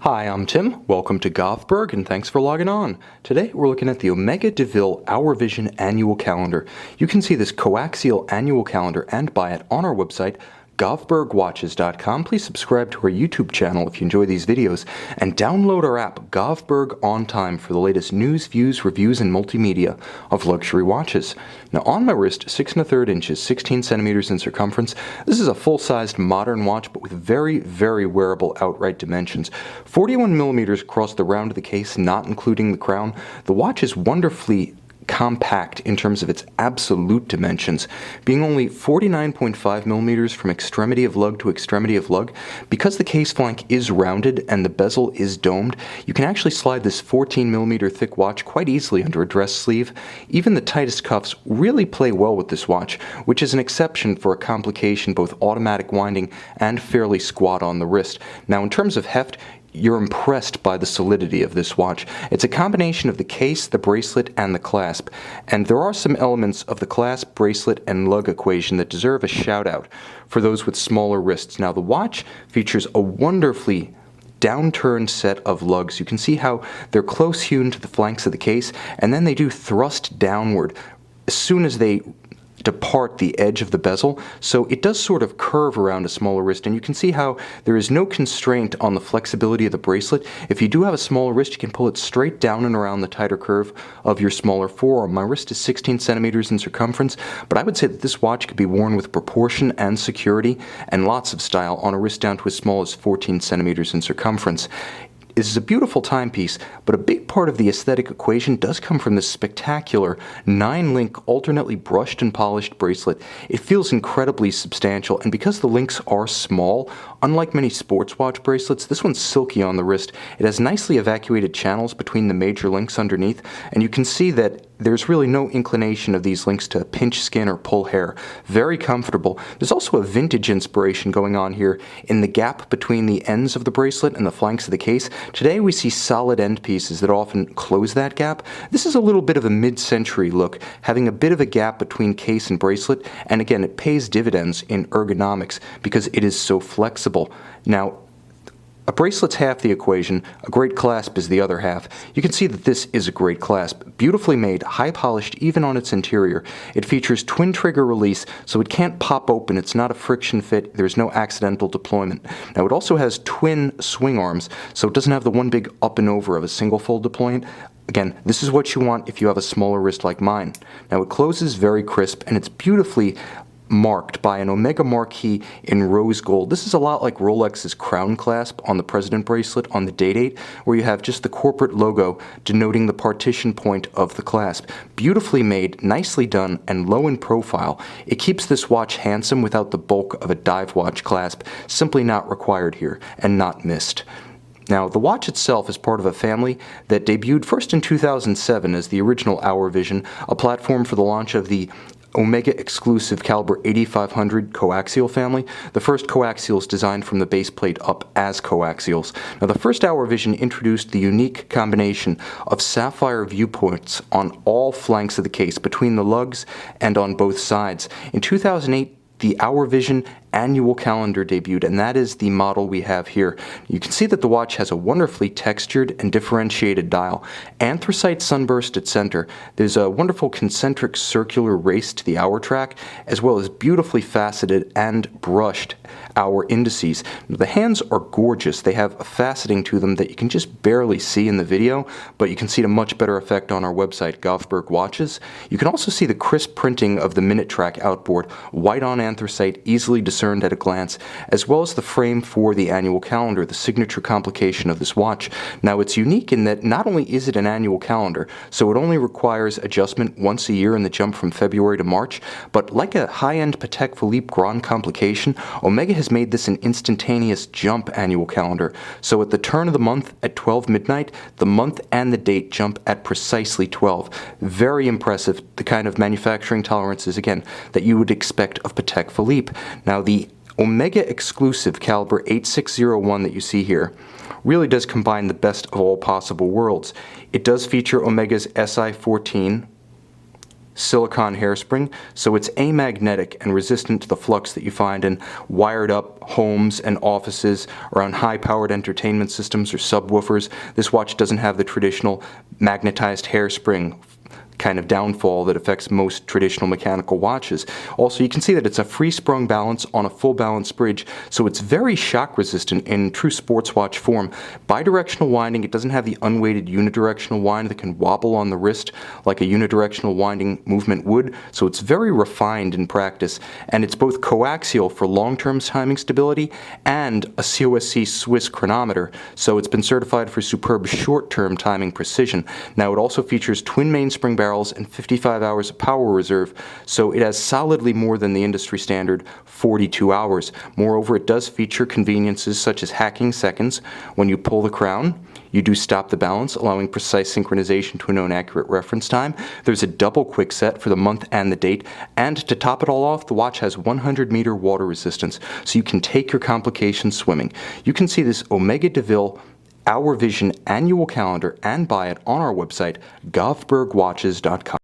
Hi, I'm Tim. Welcome to Govberg, and thanks for logging on. Today we're looking at the Omega DeVille Hour Vision Annual Calendar. You can see this coaxial annual calendar and buy it on our website, govbergwatches.com. Please subscribe to our YouTube channel if you enjoy these videos, and download our app, Govberg On Time, for the latest news, views, reviews, and multimedia of luxury watches. Now, on my wrist, 6 1/3 inches, 16 centimeters in circumference, this is a full-sized modern watch, but with very, very wearable outright dimensions. 41 millimeters across the round of the case, not including the crown. The watch is wonderfully compact in terms of its absolute dimensions, being only 49.5 millimeters from extremity of lug to extremity of lug. Because the case flank is rounded and the bezel is domed, you can actually slide this 14 millimeter thick watch quite easily under a dress sleeve. Even the tightest cuffs really play well with this watch, which is an exception for a complication, both automatic winding and fairly squat on the wrist. Now, in terms of heft, you're impressed by the solidity of this watch. It's a combination of the case, the bracelet, and the clasp. And there are some elements of the clasp, bracelet, and lug equation that deserve a shout out for those with smaller wrists. Now, the watch features a wonderfully downturned set of lugs. You can see how they're close hewn to the flanks of the case, and then they do thrust downward as soon as they depart the edge of the bezel, so it does sort of curve around a smaller wrist, and you can see how there is no constraint on the flexibility of the bracelet. If you do have a smaller wrist, you can pull it straight down and around the tighter curve of your smaller forearm. My wrist is 16 centimeters in circumference, but I would say that this watch could be worn with proportion and security and lots of style on a wrist down to as small as 14 centimeters in circumference. This is a beautiful timepiece, but a big part of the aesthetic equation does come from this spectacular 9-link, alternately brushed and polished bracelet. It feels incredibly substantial, and because the links are small, unlike many sports watch bracelets, this one's silky on the wrist. It has nicely evacuated channels between the major links underneath, and you can see that there's really no inclination of these links to pinch skin or pull hair. Very comfortable. There's also a vintage inspiration going on here in the gap between the ends of the bracelet and the flanks of the case. Today we see solid end pieces that often close that gap. This is a little bit of a mid-century look, having a bit of a gap between case and bracelet, and again, it pays dividends in ergonomics because it is so flexible. Now, a bracelet's half the equation, a great clasp is the other half. You can see that this is a great clasp. Beautifully made, high polished even on its interior. It features twin trigger release, so it can't pop open. It's not a friction fit. There's no accidental deployment. Now, it also has twin swing arms, so it doesn't have the one big up and over of a single fold deployant. Again, this is what you want if you have a smaller wrist like mine. Now, it closes very crisp, and it's beautifully marked by an Omega marquee in rose gold. This is a lot like Rolex's crown clasp on the President bracelet on the date, where you have just the corporate logo denoting the partition point of the clasp. Beautifully made, nicely done, and low in profile. It keeps this watch handsome without the bulk of a dive watch clasp. Simply not required here, and not missed. Now, the watch itself is part of a family that debuted first in 2007 as the original Hour Vision, a platform for the launch of the Omega exclusive caliber 8500 coaxial family. The first coaxials designed from the base plate up as coaxials. Now, the first Hour Vision introduced the unique combination of sapphire viewpoints on all flanks of the case, between the lugs and on both sides. In 2008, the Hour Vision annual calendar debuted, and that is the model we have here. You can see that the watch has a wonderfully textured and differentiated dial. Anthracite sunburst at center. There's a wonderful concentric circular race to the hour track, as well as beautifully faceted and brushed hour indices. The hands are gorgeous. They have a faceting to them that you can just barely see in the video, but you can see it a much better effect on our website, Govberg Watches. You can also see the crisp printing of the minute track outboard, white on anthracite, easily discerned at a glance, as well as the frame for the annual calendar, the signature complication of this watch. Now, it's unique in that not only is it an annual calendar, so it only requires adjustment once a year in the jump from February to March, but like a high-end Patek Philippe Grand complication, Omega has made this an instantaneous jump annual calendar. So at the turn of the month at 12 midnight, the month and the date jump at precisely 12. Very impressive, the kind of manufacturing tolerances, again, that you would expect of Patek Philippe. Now, the Omega exclusive caliber 8601 that you see here really does combine the best of all possible worlds. It does feature Omega's SI14 silicone hairspring, so it's amagnetic and resistant to the flux that you find in wired up homes and offices or on high-powered entertainment systems or subwoofers. This watch doesn't have the traditional magnetized hairspring kind of downfall that affects most traditional mechanical watches. Also, you can see that it's a free-sprung balance on a full balance bridge, so it's very shock resistant in true sports watch form. Bidirectional winding, it doesn't have the unweighted unidirectional wind that can wobble on the wrist like a unidirectional winding movement would, so it's very refined in practice, and it's both coaxial for long-term timing stability and a COSC Swiss chronometer, so it's been certified for superb short-term timing precision. Now, it also features twin mainspring barrels and 55 hours of power reserve, so it has solidly more than the industry standard 42 hours. Moreover, it does feature conveniences such as hacking seconds. When you pull the crown, you do stop the balance, allowing precise synchronization to a known accurate reference time. There's a double quick set for the month and the date, and to top it all off, the watch has 100-meter water resistance, so you can take your complications swimming. You can see this Omega DeVille Our Vision annual calendar and buy it on our website, govbergwatches.com.